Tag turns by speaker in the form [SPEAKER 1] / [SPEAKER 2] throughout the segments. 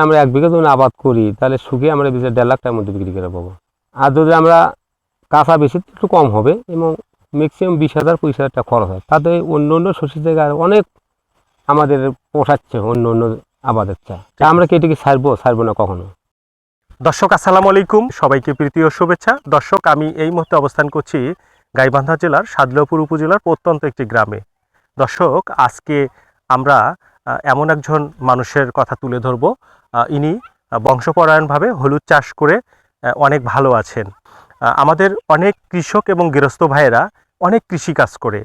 [SPEAKER 1] আমরা 1 বিঘা জমি আবাদ করি তাহলে শুকিয়ে আমরা 1.5 লাখ টাকার মধ্যে বিক্রি করে পাবো। আর যদি আমরা কাঁচা বেশি একটু কম হবে এবং ম্যাক্সিমাম 20,000-25,000 টাকা খরচ হয়, তাতে অন্য অন্য শস্যের জায়গায় অনেক আমাদের পোষাচ্ছে অন্য অন্য আবাদের চায়। আমরা কি এটাকে ছাড়বো না কখনো।
[SPEAKER 2] দর্শক আসসালামু আলাইকুম, সবাইকে প্রীতি ও শুভেচ্ছা। দর্শক, আমি এই মুহূর্তে অবস্থান করছি গাইবান্ধা জেলার সাদুল্লাপুর উপজেলার প্রত্যন্ত একটি গ্রামে। দর্শক, আজকে আমরা এমন একজন মানুষের কথা তুলে ধরব, ইনি বংশপরায়ণভাবে হলুদ চাষ করে অনেক ভালো আছেন। আমাদের অনেক কৃষক এবং গৃহস্থ ভাইয়েরা অনেক কৃষি কাজ করে,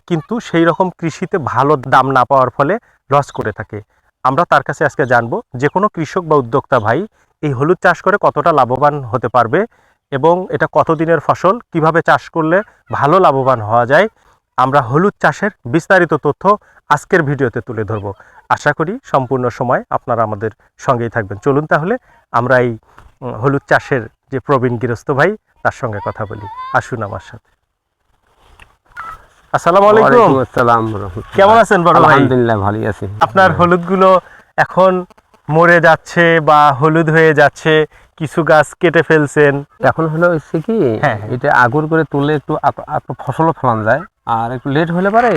[SPEAKER 2] কিন্তু সেই রকম কৃষিতে ভালো দাম না পাওয়ার ফলে লস করে থাকে। আমরা তার কাছে আজকে জানবো যে কোনো কৃষক বা উদ্যোক্তা ভাই এই হলুদ চাষ করে কতটা লাভবান হতে পারবে এবং এটা কতদিনের ফসল, কিভাবে চাষ করলে ভালো লাভবান হওয়া যায়। আমরা হলুদ চাষের বিস্তারিত তথ্য আজকের ভিডিওতে তুলে ধরব। আশা করি সম্পূর্ণ সময় আপনারা আমাদের সঙ্গেই থাকবেন। চলুন তাহলে আমরা এই হলুদ চাষের যে প্রবীণ গৃহস্থ ভাই তার সঙ্গে কথা বলি। আসুন আমার সাথে। আসসালামু আলাইকুম।
[SPEAKER 1] আসসালাম।
[SPEAKER 2] কেমন আছেন বড় ভাই?
[SPEAKER 1] আলহামদুলিল্লাহ ভালোই আছি।
[SPEAKER 2] আপনার হলুদগুলো এখন মরে যাচ্ছে বা হলুদ হয়ে যাচ্ছে, কিছু গাছ কেটে ফেলছেন।
[SPEAKER 1] এখন হচ্ছে কি, এটা আগুর করে তুললে একটু ফসলও ফলান যায়, আর একটু লেট হলে পারে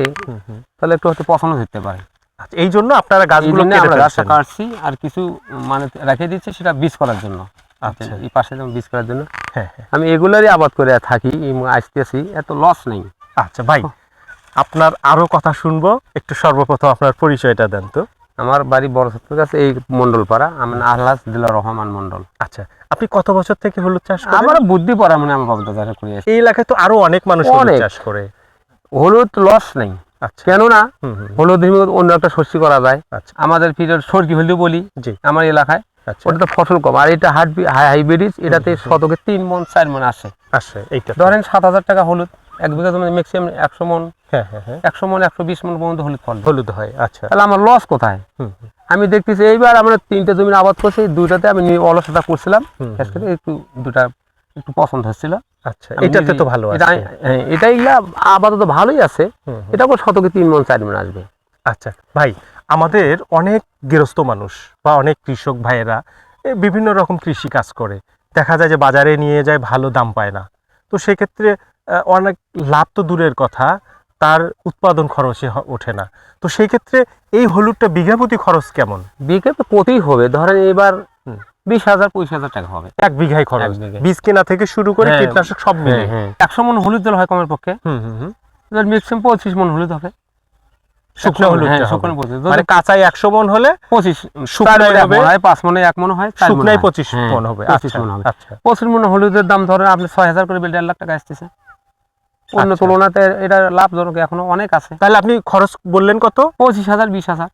[SPEAKER 1] তাহলে একটু হয়তো পছন্দ হতে পারে।
[SPEAKER 2] আচ্ছা, এই জন্য আপনারা গাছগুলো
[SPEAKER 1] গাছটা কাটছি আর কিছু মানে রেখে দিচ্ছি সেটা বীজ করার জন্য। আচ্ছা, এই পাশে যেমন বীজ করার জন্য আমি এগুলারই আবাদ করে থাকি, আসতেছি, এত লস নেই।
[SPEAKER 2] আচ্ছা ভাই, আপনার আরো কথা শুনবো, একটু সর্বপ্রথম আপনার পরিচয়টা দেন তো।
[SPEAKER 1] আমার বাড়ি বড় সত্যের কাছে, এই মন্ডলপাড়া, আমার আহলাস দিলার রহমান মন্ডল।
[SPEAKER 2] আচ্ছা, আপনি কত বছর থেকে হলুদ চাষ করেন?
[SPEAKER 1] আমার বুদ্ধি পড়া মানে আমার বাবা দাদা করে আসে।
[SPEAKER 2] এই এলাকায় তো আরো অনেক মানুষ হলুদ চাষ করে।
[SPEAKER 1] হলুদ লস নেই, কেননা হলুদ অন্য একটা শস্য করা যায়। আমাদের পিরিয়ড সর্দি হলুদ বলি আমার এলাকায়, ওটা তো ফসল কম, আর এটা হাইব্রিড, এটাতে শতকে 3 মণ 4 মণ আসে। ধরেন 7,000 টাকা হলুদ 1 বিঘা জমি, ম্যাক্সিমাম 100 মণ, 100 মণ 120 মণ পর্যন্ত হলুদ হয়। আচ্ছা, তাহলে আমার লস কোথায়? আমি দেখতেছি এইবার আমরা 3টে জমির আবাদ করছি, 2টাতে আমি অলসতা করছিলাম, একটু 2টা একটু পছন্দ হচ্ছিল।
[SPEAKER 2] আচ্ছা, এটাতে তো ভালো আছে।
[SPEAKER 1] এটাই আপাতত ভালোই আছে, এটা শতকে 3 মণ 4 মণ আসবে।
[SPEAKER 2] আচ্ছা ভাই, আমাদের অনেক গৃহস্থ মানুষ বা অনেক কৃষক ভাইয়েরা বিভিন্ন রকম কৃষি কাজ করে, দেখা যায় যে বাজারে নিয়ে যায়, ভালো দাম পায় না। তো সেক্ষেত্রে অনেক লাভ তো দূরের কথা, তার উৎপাদন খরচে ওঠে না। তো সেই ক্ষেত্রে এই হলুদটা বিঘা প্রতি খরচ কেমন?
[SPEAKER 1] বিঘা প্রতি হবে ধরেন এবার 20,000-25,000 টাকা হবে
[SPEAKER 2] 1 বিঘায় খরচ, বীজ কেনা থেকে শুরু করে কীটনাশক সব মিলে।
[SPEAKER 1] 100 মণ হলুদ দিলে হয় কমের পক্ষে, ম্যাক্সিমাম 25 মণ হলুদ হবে।
[SPEAKER 2] শুকনো হলুদ মানে কাঁচাই 100 মণ হলে 25, শুকনাই হবে
[SPEAKER 1] 5 মণে 1 মণ হয়,
[SPEAKER 2] শুকনাই 25 মণ হবে।
[SPEAKER 1] 25 মণ হবে। 25 মণ হলুদের দাম ধরেন আপনি 6,000 করে 1.5 লাখ টাকা আসতেছে। অন্য তুলনাতে এটা লাভজনক এখনো অনেক আছে।
[SPEAKER 2] তাহলে আপনি খরচ বললেন কত?
[SPEAKER 1] 25,000, 20,000,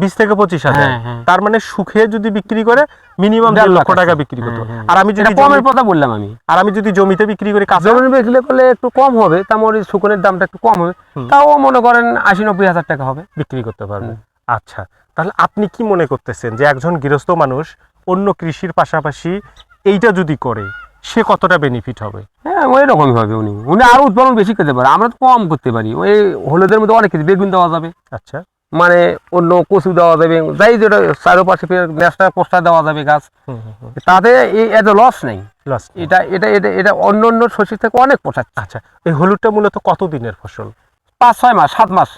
[SPEAKER 2] 20 থেকে 25,000। তার মানে সুখে যদি বিক্রি করে মিনিমাম 1.5 লক্ষ টাকা বিক্রি করতে। আর আমি যদি
[SPEAKER 1] কমের কথা বললাম, আমি
[SPEAKER 2] যদি জমিতে বিক্রি করি, কাঁচা
[SPEAKER 1] জমি বিক্রি করলে একটু কম হবে, তার শুকনের দামটা একটু কম হবে, তাও মনে করেন 80-90,000 টাকা হবে, বিক্রি করতে পারবেন।
[SPEAKER 2] আচ্ছা, তাহলে আপনি কি মনে করতেছেন যে একজন গৃহস্থ মানুষ অন্য কৃষির পাশাপাশি এইটা যদি করে সে কতটা বেনিফিট হবে?
[SPEAKER 1] হ্যাঁ, ওই রকমই হবে। উনি আরো উৎপাদন বেশি করতে পারে, আমরা তো কম করতে পারি। ওই হলুদের মধ্যে অনেক কিছু, বেগুন দেওয়া যাবে, আচ্ছা, মানে অন্য কচু দেওয়া যাবে, যাই যেটা চারপাশে ন্যাশনাল পোস্টার দেওয়া যাবে গাছ, তাতে এত লস নেই। এটা এটা এটা এটা অন্য অন্য শস্য থেকে অনেক পোষাচ্ছে।
[SPEAKER 2] আচ্ছা, এই হলুদটা মূলত কত দিনের ফসল?
[SPEAKER 1] 5-6 মাস, 7 মাস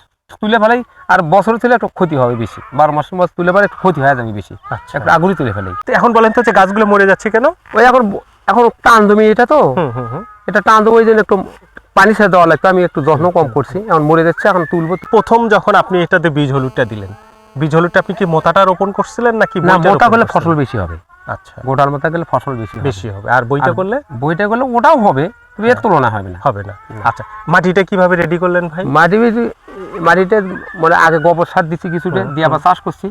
[SPEAKER 1] তুলে ফেলাই, আর বছরে তুলে একটু ক্ষতি হবে বেশি, 12 মাসের মাস তুলে ফেলে একটু ক্ষতি হয়ে যাবে বেশি, একটু আগুলি তুলে ফেলাই।
[SPEAKER 2] এখন বলেন তো যে গাছগুলো মরে যাচ্ছে কেন?
[SPEAKER 1] ওই এখন টান জমি, এটা তো এটা টান জমি, ওই জন্য একটু পানি ছেড়ে দেওয়া লাগতো, আমি একটু যত্ন কম করছি, এখন মরে যাচ্ছে, এখন তুলবো।
[SPEAKER 2] প্রথম যখন আপনি এটাতে বীজ হলুদটা দিলেন, বীজ হলুদটা আপনি কি মোটাটা রোপণ করছিলেন নাকি?
[SPEAKER 1] না, মোটা করলে ফসল বেশি হবে।
[SPEAKER 2] আচ্ছা,
[SPEAKER 1] গোটার মোটা গেলে ফসল বেশি হবে।
[SPEAKER 2] আর বইটা করলে
[SPEAKER 1] ওটাও হবে, এর তুলনা হবে না।
[SPEAKER 2] আচ্ছা, মাটিটা কিভাবে রেডি করলেন ভাই?
[SPEAKER 1] মাটিটা মানে আগে গোবর সার দিচ্ছি কিছুটা, দিয়ে আবার চাষ করছি,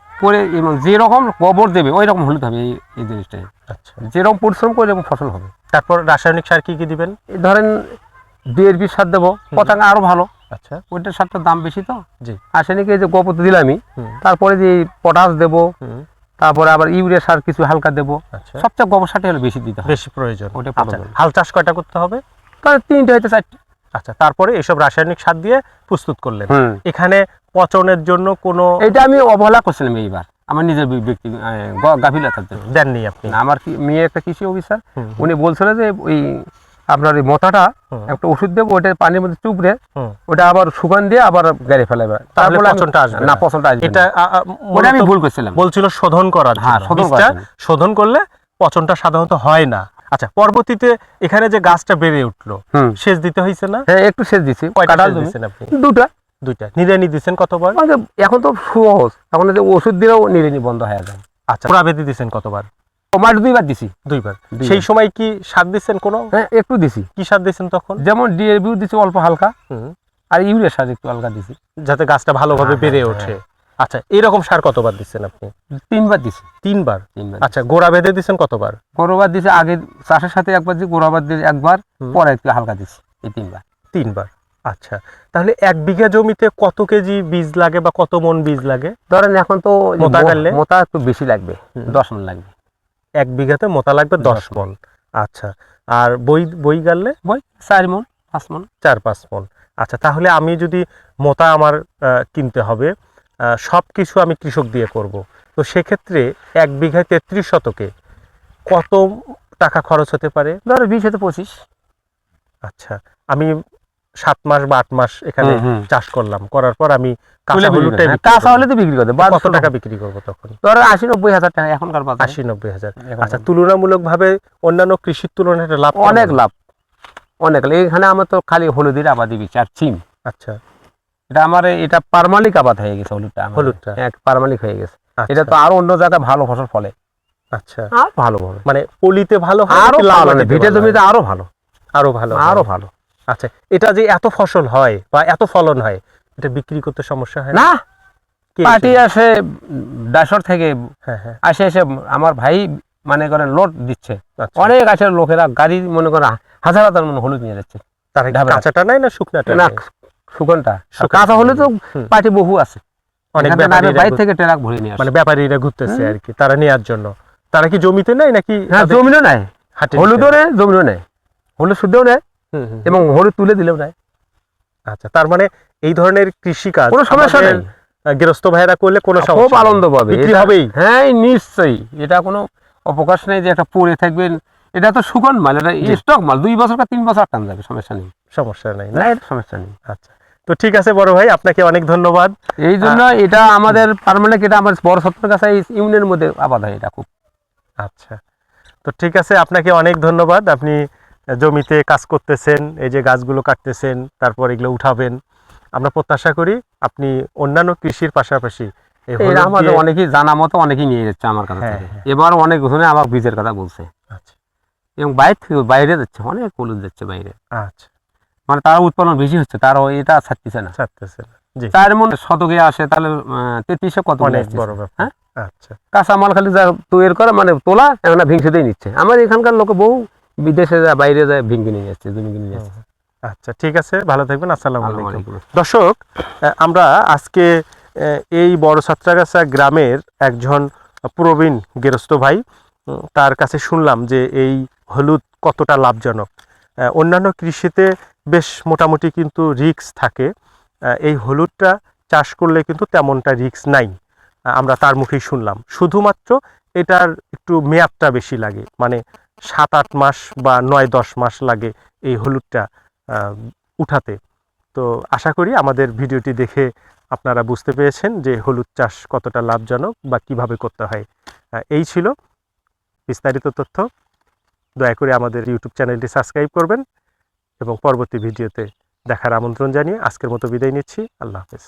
[SPEAKER 1] পরে যেরকম গোবর দেবে ওই রকম হলুদ হবে এই জিনিসটাই। আচ্ছা, যেরকম পরিশ্রম করে এরকম ফসল হবে।
[SPEAKER 2] তারপর রাসায়নিক সার কি দিবেন?
[SPEAKER 1] ধরেন DAP সার দেবো, পতাকা আরো ভালো। আচ্ছা, ওইটার সারটার দাম বেশি তো। জি, রাসায়নিক যে গোবর দিলামই, তারপরে যে পটাশ দেবো, তারপরে আবার ইউরিয়া সার কিছু হালকা দেবো। সবচেয়ে গোবর সারটা হলে বেশি দিতে হবে,
[SPEAKER 2] বেশি প্রয়োজন। হাল চাষ কয়টা করতে হবে?
[SPEAKER 1] তাহলে 3টে হয়তো 4টে।
[SPEAKER 2] আচ্ছা, তারপরে এসব রাসায়নিক সার দিয়ে প্রস্তুত করলেন। এখানে পচনের জন্য কোনো,
[SPEAKER 1] এটা আমি অবহেলা করছিলাম এইবার, আমার নিজের ব্যক্তি গাফিলতার জন্য
[SPEAKER 2] দেননি আপনি?
[SPEAKER 1] না, আমার মেয়ে একটা কৃষি অফিসার,
[SPEAKER 2] হুম,
[SPEAKER 1] উনি বলছিল যে ওই আপনার এই মোতাটা
[SPEAKER 2] হুম,
[SPEAKER 1] একটা ওষুধ দেবো, ওটা পানির মধ্যে চুপড়ে
[SPEAKER 2] হুম।
[SPEAKER 1] ওটা আবার শুকান দিয়ে আবার গাড়ি ফেলাবে,
[SPEAKER 2] তাহলে
[SPEAKER 1] তারপরে
[SPEAKER 2] পচনটা আসবে
[SPEAKER 1] না, পচনটা আসবে
[SPEAKER 2] এটা
[SPEAKER 1] না। ওটা আমি
[SPEAKER 2] মূলত
[SPEAKER 1] ভুল করছিলাম।
[SPEAKER 2] বলছিল শোধন করার
[SPEAKER 1] হ্যাঁ,
[SPEAKER 2] জন্য।
[SPEAKER 1] শোধন
[SPEAKER 2] বীজটা
[SPEAKER 1] করার জন্য।
[SPEAKER 2] শোধন করলে পচনটা সাধারণত হয় না। আচ্ছা, পরবর্তীতে এখানে যে গাছটা বেড়ে উঠলো,
[SPEAKER 1] হুম,
[SPEAKER 2] সেচ দিতে হয়েছে না?
[SPEAKER 1] হ্যাঁ, একটু সেচ দিছি,
[SPEAKER 2] কয়টা
[SPEAKER 1] কাঁঠাল
[SPEAKER 2] সেচ
[SPEAKER 1] জমি
[SPEAKER 2] দিচ্ছেন আপনি?
[SPEAKER 1] দুটা।
[SPEAKER 2] দুইটা। নিড়ানি দিচ্ছেন কতবার?
[SPEAKER 1] আমাদের এখন তো সহজ, এখন যে ওষুধ দিলেও নিড়ানি বন্ধ হয়ে যায়।
[SPEAKER 2] আচ্ছা, গোড়া বেঁধে দিচ্ছেন কতবার?
[SPEAKER 1] টমাটো 2 বার দিছি।
[SPEAKER 2] দুইবার।
[SPEAKER 1] দুইবার।
[SPEAKER 2] সেই সময় কি সার দিচ্ছেন কোনো?
[SPEAKER 1] হ্যাঁ, একটু দিছি,
[SPEAKER 2] কি সার দিচ্ছেন তখন?
[SPEAKER 1] যেমন ডিএবিও দিছি অল্প হালকা,
[SPEAKER 2] হুম,
[SPEAKER 1] আর ইউরিয়া সার একটু হালকা দিছি।
[SPEAKER 2] যাতে গাছটা ভালোভাবে
[SPEAKER 1] হ্যাঁ,
[SPEAKER 2] বেড়ে
[SPEAKER 1] হ্যাঁ,
[SPEAKER 2] ওঠে। আচ্ছা, এরকম সার কতবার দিচ্ছেন আপনি?
[SPEAKER 1] 3 বার দিছি।
[SPEAKER 2] 3বার।
[SPEAKER 1] 3 বার।
[SPEAKER 2] আচ্ছা, গোড়া বেঁধে দিচ্ছেন কতবার?
[SPEAKER 1] গোড়াবার দিছি, আগে চাষের সাথে একবার দিছি, গোড়াবার দিছি একবার,
[SPEAKER 2] হুম।
[SPEAKER 1] পরে একটু হালকা দিছি, এই 3 বার।
[SPEAKER 2] 3বার। আচ্ছা, তাহলে 1 বিঘা জমিতে কত কেজি বীজ লাগে বা কত মন বীজ লাগে?
[SPEAKER 1] ধরেন এখন তো
[SPEAKER 2] মোটা গাড়লে?
[SPEAKER 1] মোটা একটু বেশি লাগবে,
[SPEAKER 2] হুম।
[SPEAKER 1] 10 মণ লাগবে।
[SPEAKER 2] 1 বিঘাতে মোটা লাগবে 10 মন। আচ্ছা, আর বই গাড়লে?
[SPEAKER 1] বই 4 মণ 5 মণ।
[SPEAKER 2] 4-5 মন। আচ্ছা, তাহলে আমি যদি মোটা আমার কিনতে হবে, সব কিছু আমি কৃষক দিয়ে করব, তো সেক্ষেত্রে 1 বিঘায় 33 শতকে কত টাকা খরচ হতে পারে?
[SPEAKER 1] ধরো 20 থেকে 25।
[SPEAKER 2] আচ্ছা, আমি 7 মাস বা 8 মাস এখানে চাষ করলাম, করার পর আমি কাঁচা হলুদটাই বিক্রি
[SPEAKER 1] কাঁচা
[SPEAKER 2] করব।
[SPEAKER 1] হলে তো বিক্রি করতে
[SPEAKER 2] কত টাকা বিক্রি করব তখন?
[SPEAKER 1] ধরো 80-90 হাজার টাকা এখনকার বাজারে।
[SPEAKER 2] 80-90 হাজার।
[SPEAKER 1] এখন
[SPEAKER 2] আচ্ছা, তুলনামূলকভাবে অন্যান্য কৃষির তুলনায় এটা লাভ
[SPEAKER 1] অনেক
[SPEAKER 2] কেমন?
[SPEAKER 1] লাভ, অনেক লাভ। এখানে আমার তো খালি হলুদের আবাদি বেশি আর সিম।
[SPEAKER 2] আচ্ছা,
[SPEAKER 1] এটা আমার এটা পারমালিক আবাদ হয়ে গেছে হলুদটা,
[SPEAKER 2] হলুদটা?
[SPEAKER 1] এক পারমালিক হয়ে গেছে।
[SPEAKER 2] আচ্ছা,
[SPEAKER 1] এটা তো আরো অন্য জায়গায় ভালো ফসল ফলে,
[SPEAKER 2] আচ্ছা,
[SPEAKER 1] আর ভালো হবে,
[SPEAKER 2] মানে পলিতে ভালো হয়
[SPEAKER 1] আরো
[SPEAKER 2] নাকি
[SPEAKER 1] ভালো,
[SPEAKER 2] লাল
[SPEAKER 1] ভিটে জমিতে আরো ভালো,
[SPEAKER 2] আরো ভালো
[SPEAKER 1] আরো
[SPEAKER 2] হয়?
[SPEAKER 1] ভালো।
[SPEAKER 2] আচ্ছা, এটা যে এত ফসল হয় বা এত ফলন হয়, এটা বিক্রি করতে সমস্যা হয় না?
[SPEAKER 1] না,
[SPEAKER 2] কে
[SPEAKER 1] পার্টি
[SPEAKER 2] এসে-
[SPEAKER 1] আসে ডাসর থেকে,
[SPEAKER 2] হ্যাঁ, হ্যাঁ।
[SPEAKER 1] এসে আমার ভাই মনে করেন লোড দিচ্ছে,
[SPEAKER 2] আচ্ছা,
[SPEAKER 1] অনেক আছে লোকেরা গাড়ি মনে করেন হাজার হাজার মনে হলুদ নিয়ে যাচ্ছে।
[SPEAKER 2] তারা কি
[SPEAKER 1] ঢাবা।
[SPEAKER 2] কাঁচাটা নেয় না শুকনাটা
[SPEAKER 1] না,
[SPEAKER 2] নেয়?
[SPEAKER 1] শুকনটা।
[SPEAKER 2] শুকনটা
[SPEAKER 1] কাঁচা হলে তো
[SPEAKER 2] হুম।
[SPEAKER 1] পার্টি বহু আছে,
[SPEAKER 2] অনেক
[SPEAKER 1] এখান থেকে
[SPEAKER 2] ব্যাপারীরা
[SPEAKER 1] বাইরে থেকে ট্রাক ভরে নিয়ে আসে।
[SPEAKER 2] মানে ব্যাপারীরা ঘুরতেছে
[SPEAKER 1] হুম।
[SPEAKER 2] আর কি, তারা নেয়ার জন্য। তারা কি জমিতে নেয় নাকি
[SPEAKER 1] হ্যাঁ,
[SPEAKER 2] তাদের
[SPEAKER 1] জমিও নেয়,
[SPEAKER 2] হাটে
[SPEAKER 1] হলুদও
[SPEAKER 2] নিতে হয়?
[SPEAKER 1] নেয়, জমিও নেয়, হলুদ শুদ্ধও নেয়
[SPEAKER 2] হুম, হুম।
[SPEAKER 1] এবং হলুদ তুলে দিলেও নেয়,
[SPEAKER 2] আচ্ছা, তার মানে এই ধরনের কৃষিকাজ
[SPEAKER 1] কোনো সমস্যা
[SPEAKER 2] আমাদের,
[SPEAKER 1] নেই।
[SPEAKER 2] গৃহস্থ ভাইরা করলে কোনো
[SPEAKER 1] খুব
[SPEAKER 2] সমস্যা নেই।
[SPEAKER 1] আনন্দ পাবে,
[SPEAKER 2] বিক্রি
[SPEAKER 1] এটা-
[SPEAKER 2] হবেই?
[SPEAKER 1] হ্যাঁ, নিশ্চয়ই। এটা কোনো অবকাশ নেই যে একটা পরে থাকবেন, এটা তো শুকন মাল, এটা
[SPEAKER 2] জি।
[SPEAKER 1] স্টক মাল, 2 বছর বা 3 বছর টান যাবে, সমস্যা নেই।
[SPEAKER 2] সমস্যা নেই না?
[SPEAKER 1] না, এটা সমস্যা নেই।
[SPEAKER 2] আচ্ছা, তো ঠিক আছে বড় ভাই, আপনাকে অনেক ধন্যবাদ।
[SPEAKER 1] এই জন্য এটা আমাদের পার্মানেন্ট, এটা আমার বড় সত্তর কাছে ইউনিয়নের মধ্যে আবাদ হয় এটা খুব।
[SPEAKER 2] আচ্ছা, তো ঠিক আছে, আপনাকে অনেক ধন্যবাদ। আপনি জমিতে কাজ করতেছেন, এই যে গাছগুলো কাটতেছেন, তারপর এগুলো উঠাবেন। আমরা প্রত্যাশা করি আপনি অন্যান্য কৃষির পাশাপাশি এই
[SPEAKER 1] এটা
[SPEAKER 2] হলুদ
[SPEAKER 1] আমাদের
[SPEAKER 2] দিয়ে-
[SPEAKER 1] অনেকেই জানা মতো অনেকেই নিয়ে যাচ্ছে আমার কাছে
[SPEAKER 2] হ্যাঁ,
[SPEAKER 1] থেকে।
[SPEAKER 2] হ্যাঁ।
[SPEAKER 1] এবার অনেক জনে আমার বীজের কথা বলছে,
[SPEAKER 2] আচ্ছা,
[SPEAKER 1] এবং বাইরে থেকে বাইরে যাচ্ছে, অনেক হলুদ যাচ্ছে বাইরে,
[SPEAKER 2] আচ্ছা,
[SPEAKER 1] মানে তার উৎপাদন বেশি হচ্ছে, তার এটা ছাড়তেছে না।
[SPEAKER 2] ছাড়তেছে না। জি,
[SPEAKER 1] 4 মণ শতকে আসে, তাহলে 33 কত করে
[SPEAKER 2] অনেক
[SPEAKER 1] আসতেছে।
[SPEAKER 2] বড় ব্যাপার।
[SPEAKER 1] হ্যাঁ,
[SPEAKER 2] আচ্ছা,
[SPEAKER 1] কাঁচা মাল খালি যা তৈরি করে মানে তোলা, এখন ভিংসেতেই নিচ্ছে। আমার এখানকার লোক বহু বিদেশে যায়, বাইরে যায়, ভিং কিনে নিয়ে যাচ্ছে, জমি কিনে নিয়ে যাচ্ছে।
[SPEAKER 2] আচ্ছা, ঠিক আছে, ভালো থাকবেন। আসসালামু
[SPEAKER 1] আসসালামু
[SPEAKER 2] আলাইকুম।
[SPEAKER 1] আলাইকুম।
[SPEAKER 2] দর্শক, আমরা আজকে এই বড় সাতরাগাছা গ্রামের একজন প্রবীণ গৃহস্থ ভাই, তার কাছে শুনলাম যে এই হলুদ কতটা লাভজনক। অন্যান্য কৃষিতে বেশ মোটামুটি কিন্তু রিস্ক থাকে, এই হলুদটা চাষ করলে কিন্তু তেমনটা রিস্ক নাই। আমরা তার মুখেই শুনলাম, শুধুমাত্র এটার একটু মেয়াদটা বেশি লাগে, মানে 7-8 মাস বা 9-10 মাস লাগে এই হলুদটা উঠাতে। তো আশা করি আমাদের ভিডিওটি দেখে আপনারা বুঝতে পেরেছেন যে হলুদ চাষ কতটা লাভজনক বা কিভাবে করতে হয়। এই ছিল বিস্তারিত তথ্য। দয়া করে আমাদের ইউটিউব চ্যানেলটি সাবস্ক্রাইব করবেন এবং পরবর্তী ভিডিওতে দেখার আমন্ত্রণ জানিয়ে আজকের মতো বিদায় নিচ্ছি। আল্লাহ হাফেজ।